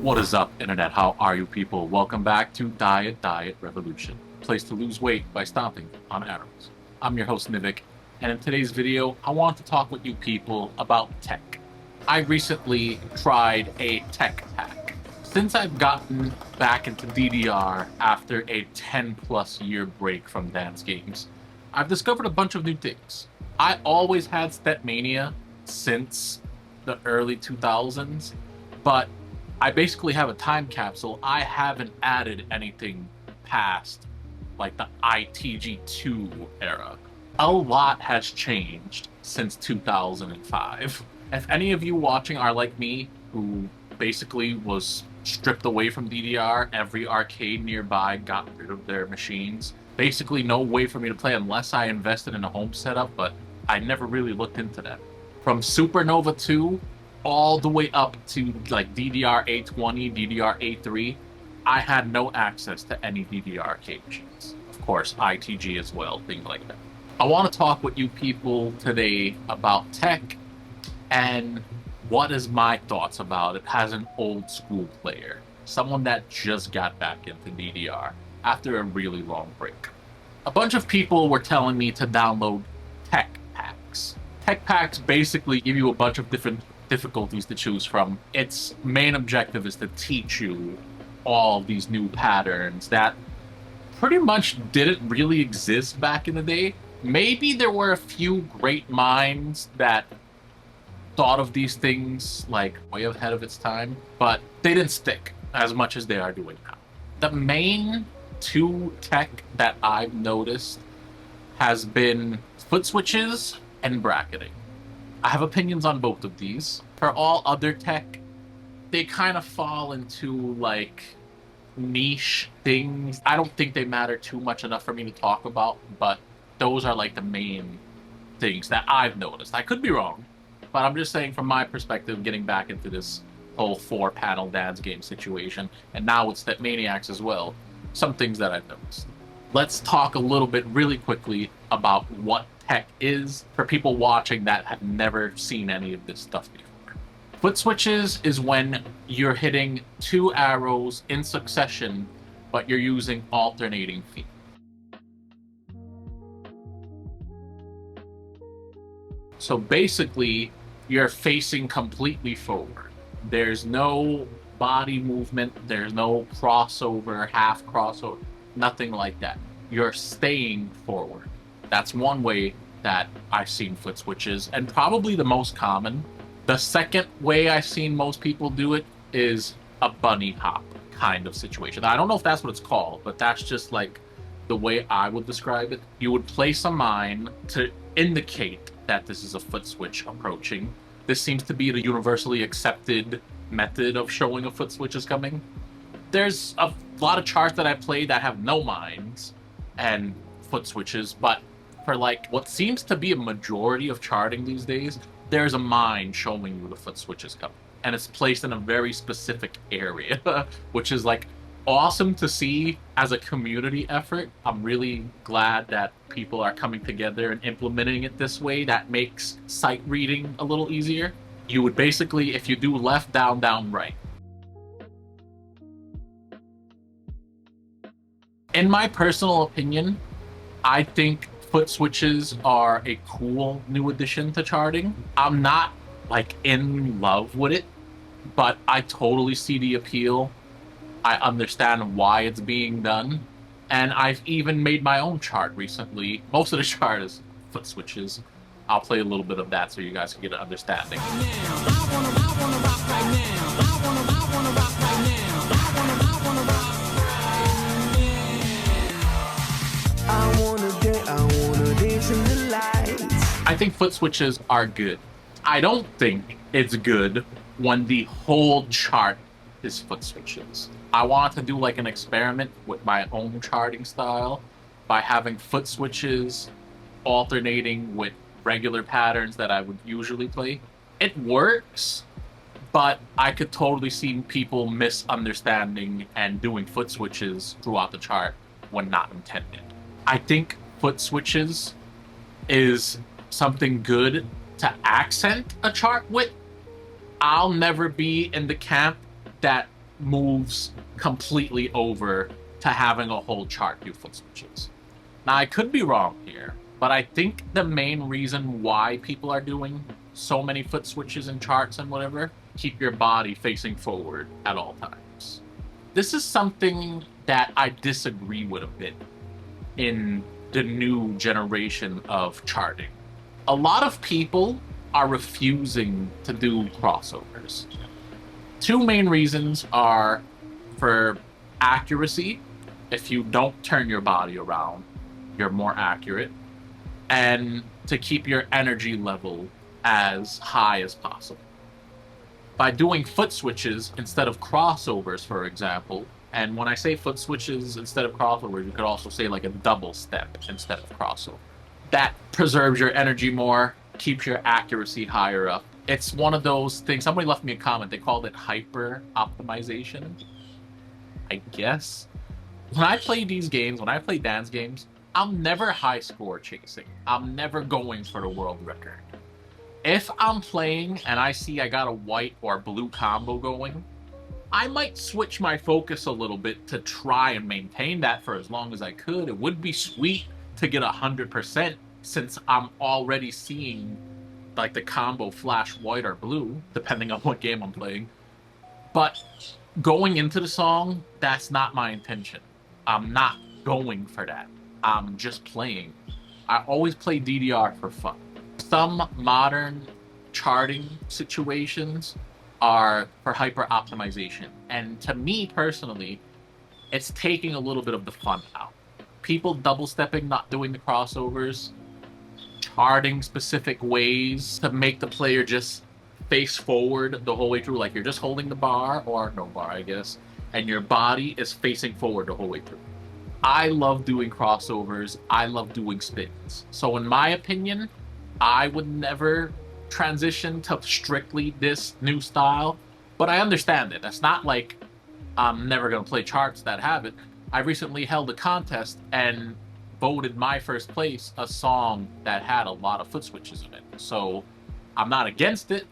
What is up, Internet? How are you people? Welcome back to Diet Revolution, a place to lose weight by stomping on arrows. I'm your host, Nivik, and in today's video, I want to talk with you people about tech. I recently tried a tech hack. Since I've gotten back into DDR after a 10+ year break from dance games, I've discovered a bunch of new things. I always had Stepmania since the early 2000s, but I basically have a time capsule. I haven't added anything past like the ITG II era. A lot has changed since 2005. If any of you watching are like me, who basically was stripped away from DDR, every arcade nearby got rid of their machines. Basically no way for me to play unless I invested in a home setup, but I never really looked into that. From Supernova 2 all the way up to like DDR A20, DDR A3, I had no access to any DDR arcade machines. Of course, ITG as well, things like that. I want to talk with you people today about tech and what is my thoughts about it as an old school player, someone that just got back into DDR after a really long break. A bunch of people were telling me to download tech packs. Tech packs basically give you a bunch of different difficulties to choose from. Its main objective is to teach you all these new patterns that pretty much didn't really exist back in the day. Maybe there were a few great minds that thought of these things like way ahead of its time, but they didn't stick as much as they are doing now. The main two tech that I've noticed has been Footswitches and bracketing. I have opinions on both of these. For all other tech, they kind of fall into like niche things. I don't think they matter too much enough for me to talk about, but those are like the main things that I've noticed. I could be wrong, but I'm just saying from my perspective, getting back into this whole 4-panel dance game situation, and now with Stepmaniacs as well, some things that I've noticed. Let's talk a little bit really quickly about what tech is for people watching that have never seen any of this stuff before. Footswitches is when you're hitting 2 arrows in succession, but you're using alternating feet. So basically, you're facing completely forward. There's no body movement, there's no crossover, half crossover, nothing like that. You're staying forward. That's one way that I've seen Footswitches, and probably the most common. The second way I've seen most people do it is a bunny hop kind of situation. I don't know if that's what it's called, but that's just like the way I would describe it. You would place a mine to indicate that this is a foot switch approaching. This seems to be the universally accepted method of showing a foot switch is coming. There's a lot of charts that I play that have no mines and foot switches, but for like what seems to be a majority of charting these days, there's a mine showing you the foot switches coming, and it's placed in a very specific area, which is like awesome to see as a community effort. I'm really glad that people are coming together and implementing it this way. That makes sight reading a little easier. You would basically, if you do left, down, down, right. In my personal opinion, I think foot switches are a cool new addition to charting. I'm not like in love with it, but I totally see the appeal. I understand why it's being done, and I've even made my own chart recently. Most of the chart is foot switches. I'll play a little bit of that so you guys can get an understanding. I think foot switches are good. I don't think it's good when the whole chart is foot switches. I want to do like an experiment with my own charting style by having foot switches alternating with regular patterns that I would usually play. It works, but I could totally see people misunderstanding and doing foot switches throughout the chart when not intended. I think foot switches is something good to accent a chart with. I'll never be in the camp that moves completely over to having a whole chart do foot switches. Now, I could be wrong here, but I think the main reason why people are doing so many foot switches and charts and whatever, keep your body facing forward at all times. This is something that I disagree with a bit in the new generation of charting. A lot of people are refusing to do crossovers. Two main reasons are for accuracy. If you don't turn your body around, you're more accurate, and to keep your energy level as high as possible. By doing foot switches instead of crossovers, for example, and when I say foot switches instead of crossovers, you could also say like a double step instead of crossover. That preserves your energy more, keeps your accuracy higher up. It's one of those things, somebody left me a comment, they called it hyper optimization, I guess. When I play these games, when I play dance games, I'm never high score chasing. I'm never going for the world record. If I'm playing and I see I got a white or blue combo going, I might switch my focus a little bit to try and maintain that for as long as I could. It would be sweet to get 100% since I'm already seeing like the combo flash white or blue, depending on what game I'm playing. But going into the song, that's not my intention. I'm not going for that. I'm just playing. I always play DDR for fun. Some modern charting situations are for hyper optimization. And to me personally, it's taking a little bit of the fun out. People double stepping, not doing the crossovers, charting specific ways to make the player just face forward the whole way through, like you're just holding the bar, or no bar, I guess, and your body is facing forward the whole way through. I love doing crossovers. I love doing spins. So in my opinion, I would never transition to strictly this new style, but I understand it. It's not like I'm never going to play charts that have it. I recently held a contest and voted my first place a song that had a lot of foot switches in it. So I'm not against it,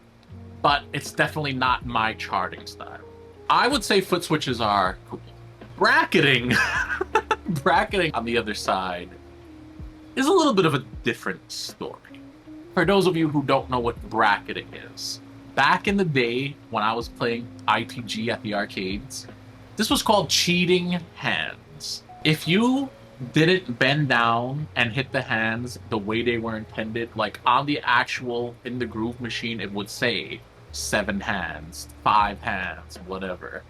but it's definitely not my charting style. I would say foot switches are cool. Bracketing, bracketing on the other side is a little bit of a different story. For those of you who don't know what bracketing is, back in the day when I was playing ITG at the arcades, this was called cheating hands. If you didn't bend down and hit the hands the way they were intended, like on the actual in the groove machine, it would say 7 hands, 5 hands, whatever.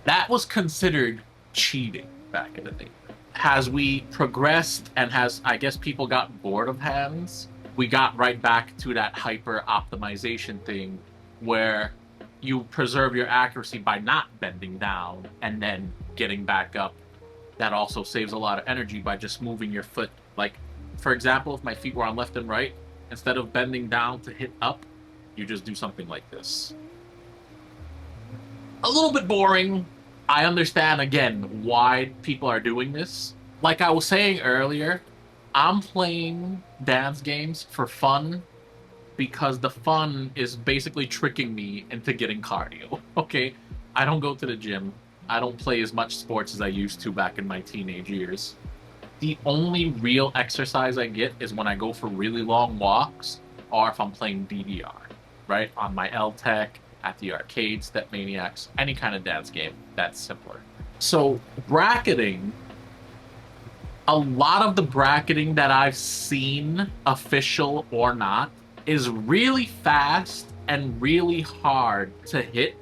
That was considered cheating back in the day. As we progressed and as, I guess, people got bored of hands, we got right back to that hyper optimization thing where you preserve your accuracy by not bending down and then getting back up. That also saves a lot of energy by just moving your foot. Like, for example, if my feet were on left and right, instead of bending down to hit up, you just do something like this. A little bit boring. I understand, again, why people are doing this. Like I was saying earlier, I'm playing dance games for fun because the fun is basically tricking me into getting cardio, okay? I don't go to the gym. I don't play as much sports as I used to back in my teenage years. The only real exercise I get is when I go for really long walks or if I'm playing DDR, right? On my L-Tech, at the arcade, Step Maniacs, any kind of dance game that's simpler. So bracketing, a lot of the bracketing that I've seen, official or not, is really fast and really hard to hit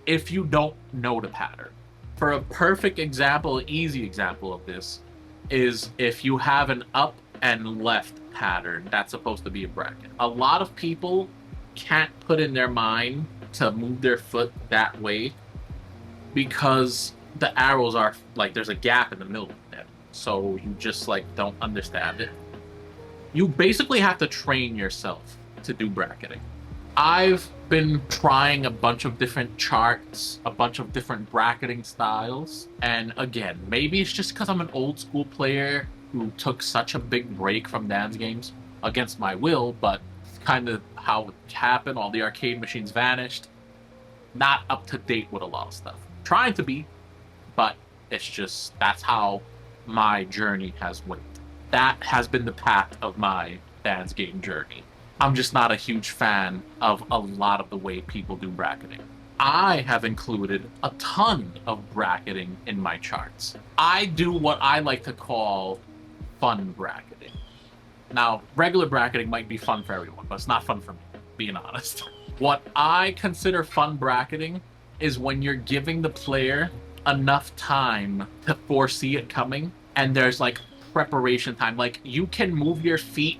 if you don't know the pattern. For a perfect example, easy example of this is if you have an up and left pattern, that's supposed to be a bracket. A lot of people can't put in their mind to move their foot that way because the arrows are like there's a gap in the middle of them, so you just like don't understand it. You basically have to train yourself to do bracketing. I've been trying a bunch of different charts, a bunch of different bracketing styles, and again, maybe it's just because I'm an old school player who took such a big break from dance games against my will, but kind of how it happened. All the arcade machines vanished. not up to date with a lot of stuff. Trying to be, but it's just that's how my journey has went. That has been the path of my dad's game journey. I'm just not a huge fan of a lot of the way people do bracketing. I have included a ton of bracketing in my charts. I do what I like to call fun bracketing. Now, regular bracketing might be fun for everyone, but it's not fun for me, being honest. What I consider fun bracketing is when you're giving the player enough time to foresee it coming, and there's like preparation time. Like, you can move your feet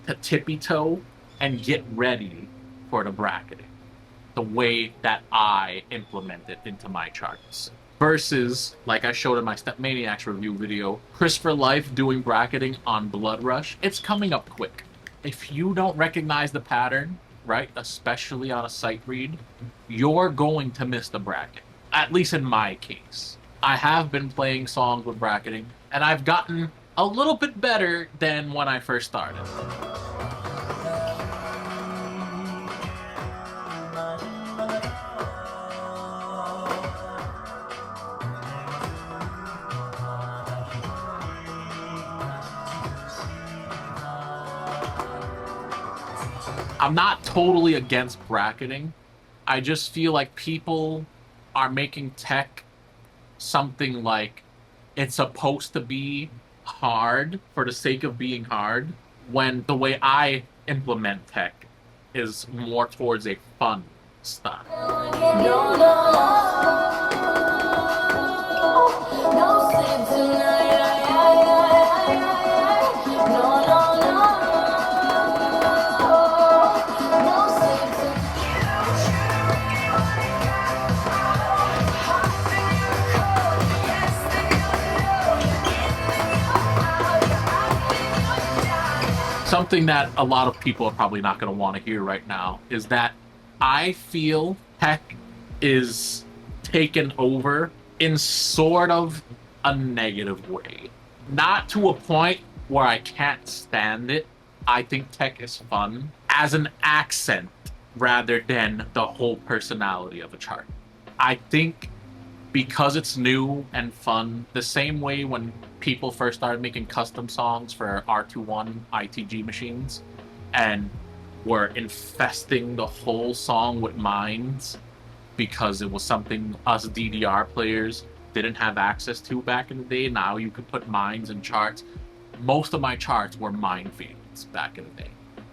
to tippy toe and get ready for the bracketing the way that I implement it into my charts. Versus, like I showed in my Step Maniacs review video, Christopher Life doing bracketing on Blood Rush, it's coming up quick. If you don't recognize the pattern, right, especially on a sight read, you're going to miss the bracket. At least in my case. I have been playing songs with bracketing, and I've gotten a little bit better than when I first started. I'm not totally against bracketing. I just feel like people are making tech something like it's supposed to be hard for the sake of being hard, when the way I implement tech is more towards a fun style. Something that a lot of people are probably not going to want to hear right now is that I feel tech is taken over in sort of a negative way. Not to a point where I can't stand it. I think tech is fun as an accent rather than the whole personality of a chart. I think because it's new and fun, the same way when people first started making custom songs for R21 ITG machines and were infesting the whole song with mines because it was something us DDR players didn't have access to back in the day. Now you could put mines in charts. Most of my charts were minefields back in the day.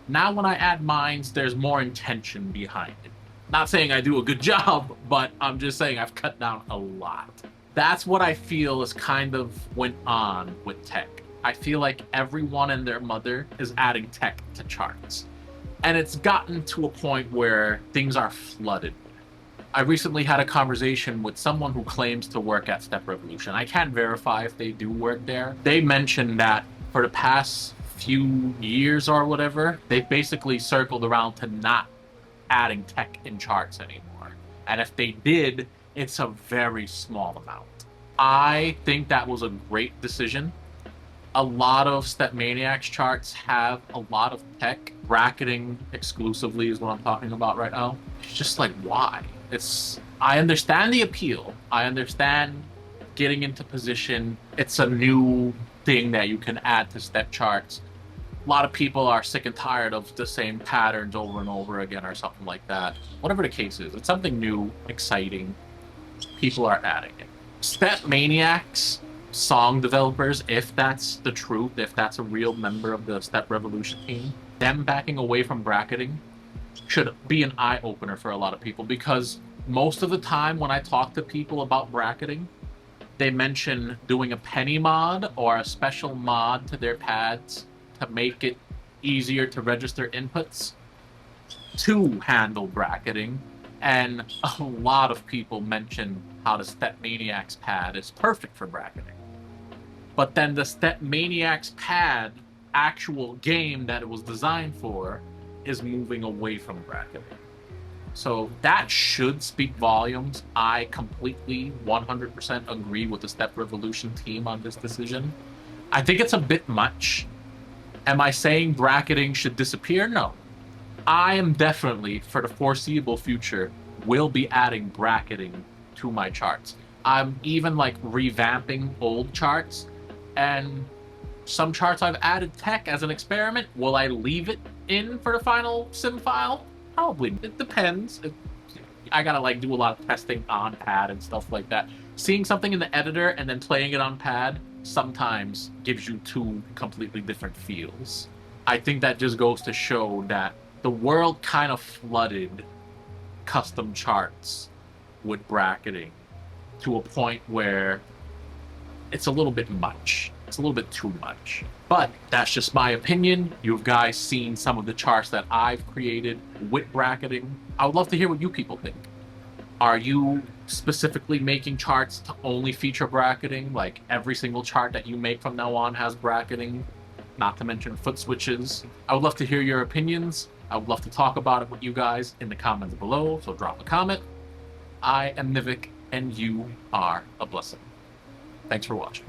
Now when I add mines, there's more intention behind it. Not saying I do a good job, but I'm just saying I've cut down a lot. That's what I feel is kind of went on with tech. I feel like everyone and their mother is adding tech to charts. And it's gotten to a point where things are flooded. I recently had a conversation with someone who claims to work at Step Revolution. I can't verify if they do work there. They mentioned that for the past few years or whatever, they've basically circled around to not adding tech in charts anymore. And if they did, it's a very small amount. I think that was a great decision. A lot of Step Maniacs charts have a lot of tech. Bracketing exclusively is what I'm talking about right now. It's just like, why? I understand the appeal. I understand getting into position. It's a new thing that you can add to step charts. A lot of people are sick and tired of the same patterns over and over again or something like that. Whatever the case is, it's something new, exciting. People are adding it. Step Maniacs song developers, if that's the truth, if that's a real member of the Step Revolution team, them backing away from bracketing should be an eye-opener for a lot of people, because most of the time when I talk to people about bracketing, they mention doing a penny mod or a special mod to their pads to make it easier to register inputs to handle bracketing. And a lot of people mention how the Step Maniacs pad is perfect for bracketing. But then the Step Maniacs pad actual game that it was designed for is moving away from bracketing. So that should speak volumes. I completely 100% agree with the Step Revolution team on this decision. I think it's a bit much. Am I saying bracketing should disappear? No. I am definitely, for the foreseeable future, will be adding bracketing to my charts. I'm even like revamping old charts, and some charts I've added tech as an experiment. Will I leave it in for the final sim file? Probably. It depends. I gotta like do a lot of testing on pad and stuff like that. Seeing something in the editor and then playing it on pad sometimes gives you two completely different feels. I think that just goes to show that the world kind of flooded custom charts with bracketing to a point where it's a little bit much. It's a little bit too much. But that's just my opinion. You guys seen some of the charts that I've created with bracketing. I would love to hear what you people think. Are you specifically making charts to only feature bracketing? Like every single chart that you make from now on has bracketing? Not to mention Footswitches. I would love to hear your opinions. I would love to talk about it with you guys in the comments below, so drop a comment. I am Nivik, and you are a blessing. Thanks for watching.